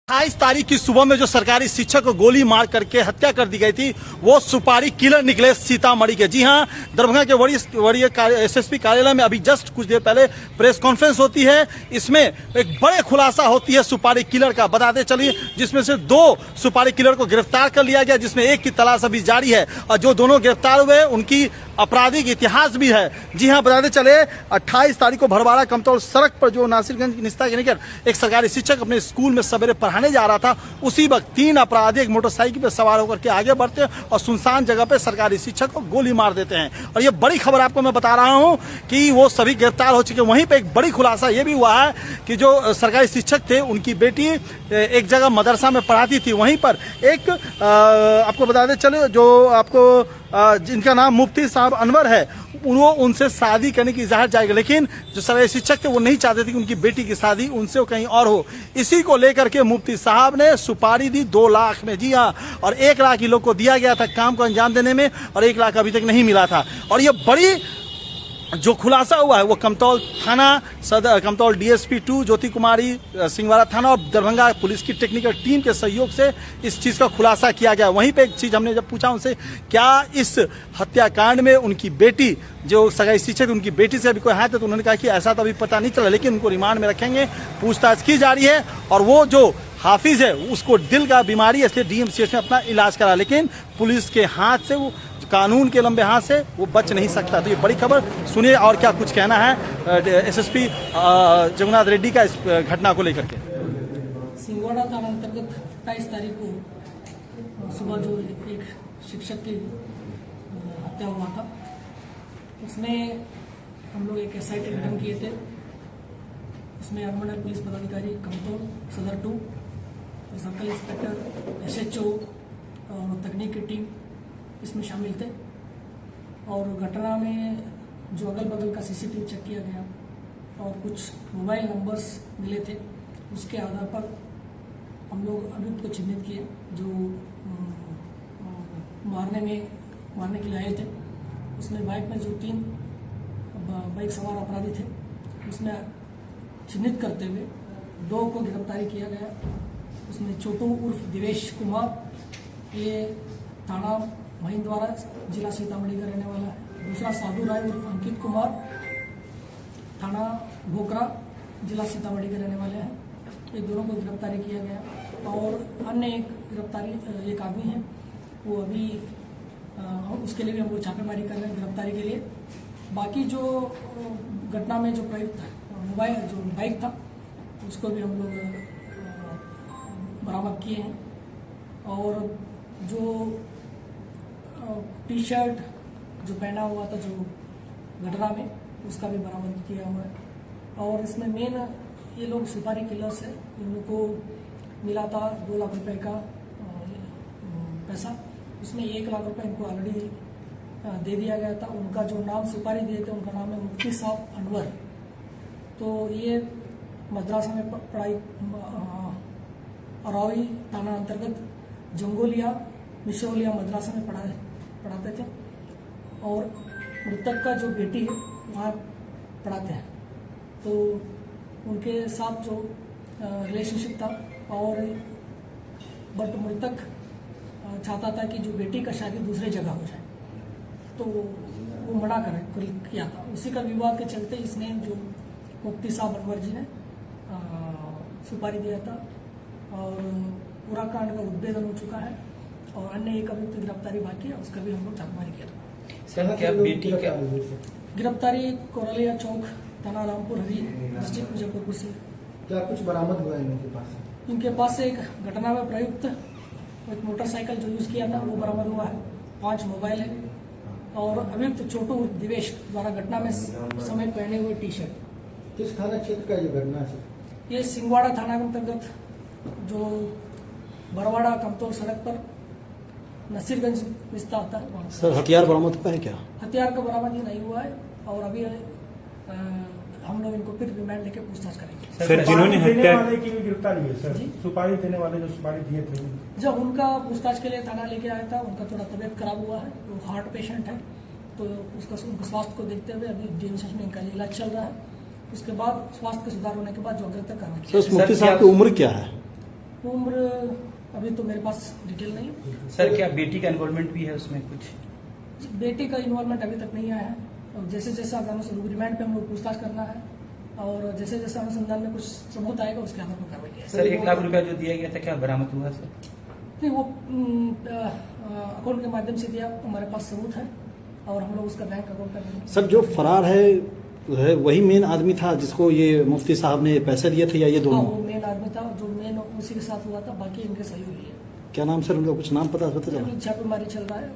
28 तारीख की सुबह में जो सरकारी शिक्षक को गोली मार करके हत्या कर दी गई थी वो सुपारी किलर निकले सीतामढ़ी के। जी हां, दरभंगा के वरीय एसएसपी कार्यालय में अभी जस्ट कुछ देर पहले प्रेस कॉन्फ्रेंस होती है। इसमें एक बड़े खुलासा होती है सुपारी किलर का, बताते चलिए, जिसमें से 2 सुपारी किलर को गिरफ्तार कर लिया गया, जिसमें एक की तलाश अभी जारी है और जो दोनों गिरफ्तार हुए उनकी आपराधिक इतिहास भी है। जी हां, बताते चले 28 तारीख को भरवाड़ा कमतौल सड़क पर जो नासिरगंज निस्ता के निकट एक सरकारी शिक्षक अपने स्कूल में सवेरे पढ़ाने जा रहा था, उसी वक्त 3 अपराधी एक मोटरसाइकिल पर सवार होकर के आगे बढ़ते हैं और सुनसान जगह पे सरकारी शिक्षक को गोली मार देते हैं। और ये बड़ी खबर आपको मैं बता रहा हूं कि वो सभी गिरफ्तार हो चुके हैं। वहीं पे एक बड़ी खुलासा ये भी हुआ है कि जो सरकारी शिक्षक थे उनकी बेटी एक जगह मदरसा में पढ़ाती थी, वहीं पर एक आपको बताते चले जो आपको जिनका नाम मुफ्ती साहब अनवर है, वो उनसे शादी करने की इजाजत जाएगी, लेकिन जो सरकारी शिक्षक थे वो नहीं चाहते थे कि उनकी बेटी की शादी उनसे कहीं और हो। इसी को लेकर के मुफ्ती साहब ने सुपारी दी 2 लाख में। जी हाँ, और 1 लाख ही लोग को दिया गया था काम को अंजाम देने में और 1 लाख अभी तक नहीं मिला था। और ये बड़ी जो खुलासा हुआ है वो कमतौल थाना सदर, कमतौल डीएसपी 2 ज्योति कुमारी, सिंहवाड़ा थाना और दरभंगा पुलिस की टेक्निकल टीम के सहयोग से इस चीज का खुलासा किया गया। वहीं पे एक चीज हमने जब पूछा उनसे क्या इस हत्याकांड में उनकी बेटी जो सरकारी शिक्षक उनकी बेटी से अभी कोई हाथ है, तो उन्होंने कहा कि ऐसा तो अभी पता नहीं चला, लेकिन उनको रिमांड में रखेंगे, पूछताछ की जा रही है। और वो जो हाफिज है उसको दिल का बीमारी है, इसलिए डीएमसीएच में अपना इलाज करा, लेकिन पुलिस के हाथ से, वो कानून के लंबे हाथ से वो बच नहीं सकता। तो ये बड़ी खबर सुनिए और क्या कुछ कहना है एसएसपी जगन्नाथ रेड्डी का इस घटना को लेकर के। सिंहवाड़ा थाना अंतर्गत 28 तारीख को सुबह जो एक शिक्षक की हत्या हुआ था, उसमें हम लोग एक एसआईटी गठन किए थे। उसमें अनुमंडल पुलिस पदाधिकारी कमतौल सदर 2, सर्कल इंस्पेक्टर, एसएचओ और तकनीक की टीम इसमें शामिल थे। और घटना में जो अगल बगल का सीसीटीवी चेक किया गया और कुछ मोबाइल नंबर्स मिले थे, उसके आधार पर हम लोग अभियुक्त को चिन्हित किए जो मारने के लिए आए थे। उसमें बाइक में जो 3 बाइक सवार अपराधी थे, उसमें चिन्हित करते हुए 2 को गिरफ्तारी किया गया। उसमें छोटू उर्फ दिवेश कुमार, ये थाना महिंद्वारा जिला सीतामढ़ी का रहने वाला है। दूसरा साधु राय उर्फ अंकित कुमार, थाना भोकरा जिला सीतामढ़ी के रहने वाले हैं। ये दोनों को गिरफ्तारी किया गया। और अन्य एक आदमी है, वो अभी उसके लिए भी हम लोग छापेमारी कर रहे हैं गिरफ्तारी के लिए। बाकी जो घटना में जो प्रयुक्त मोबाइल जो बाइक था उसको भी हम लोग बरामद किए हैं। और जो टी शर्ट जो पहना हुआ था जो घटना में, उसका भी बरामद किया हुआ है। और इसमें मेन ये लोग सुपारी किलर्स है, इन लोग को मिला था 2 लाख रुपए का पैसा। उसमें 1 लाख रुपए इनको ऑलरेडी दे दिया गया था। उनका जो नाम सुपारी दिए थे उनका नाम है मुफ्ती साहब अनवर। तो ये मद्रासा में पढ़ाई अरावी थाना अंतर्गत जंगोलिया मिश्रोलिया मद्रासा में पढ़ाते थे। और मृतक का जो बेटी है वहाँ पढ़ाते हैं। तो उनके साथ जो रिलेशनशिप था, और बट मृतक चाहता था कि जो बेटी का शादी दूसरे जगह हो जाए, तो वो मना किया था। उसी का विवाद के चलते इसने जो मुफ्ती साहब अनवर जी ने सुपारी दिया था। और पूरा कांड का उद्भेदन हो चुका है और अन्य एक अभियुक्त गिरफ्तारी बाकी है, उसका भी हम लोग छापेमारी किया था। सर क्या बेटी क्या गिरफ्तारी कोरलिया चौक, थाना रामपुर हरी, डिस्ट्रिक्ट मुजफ्फरपुर से। क्या कुछ बरामद हुआ है इनके पास? इनके पास से एक घटना में प्रयुक्त एक मोटरसाइकिल जो यूज किया था वो बरामद हुआ है, 5 मोबाइल है। और अभियुक्त छोटू दिवेश द्वारा घटना में समय पहने हुए टी शर्ट। किस थाना क्षेत्र का ये घटना है? ये सिंहवाड़ा थाना के अंतर्गत जो बरवाड़ा कमतौल सड़क पर नसीरगंज विस्तार आता है। सर हथियार बरामद हुआ है क्या? हथियार का बरामद ही नहीं हुआ है और अभी हम लोग इनको फिर रिमांड लेके पूछताछ करेंगे। सर जिन्होंने हत्या वाले की भी गिरफ्तारी है सर, सुपारी देने वाले जो सुपारी दिए थे, जब उनका पूछताछ के लिए थाना लेके आया था, उनका थोड़ा तबियत खराब हुआ है, वो हार्ट पेशेंट है, तो उनके स्वास्थ्य को देखते हुए अभी डीएमसीएच में इनका इलाज चल रहा है। उसके बाद स्वास्थ्य के सुधार होने के बाद जो अग्रता कार्रवाई। मुफ्ती साहब की उम्र क्या है? उम्र अभी तो मेरे पास डिटेल नहीं है। सर क्या बेटी का इन्वॉल्वमेंट भी है उसमें कुछ? बेटी का इन्वॉल्वमेंट अभी तक नहीं आया है और जैसे जैसे आगामी रिमांड पे हम लोग पूछताछ करना है और जैसे जैसे अनुसंधान में कुछ सबूत आएगा उसके आधार पर कार्रवाई किया सर 1 लाख रुपया जो दिया गया था क्या बरामद हुआ सर? नहीं, वो अकाउंट के माध्यम से दिया, हमारे पास सबूत है और हम लोग उसका बैंक अकाउंट कर देंगे। सर जो फरार है वही मेन आदमी था जिसको ये मुफ्ती साहब ने पैसे दिए थे या ये हाँ, दोनों? वो मेन आदमी था जो मेन उसी के साथ हुआ था, बाकी इनके सहयोगी है। क्या नाम सर उनका, कुछ नाम पता चला? छापेमारी चल रहा है।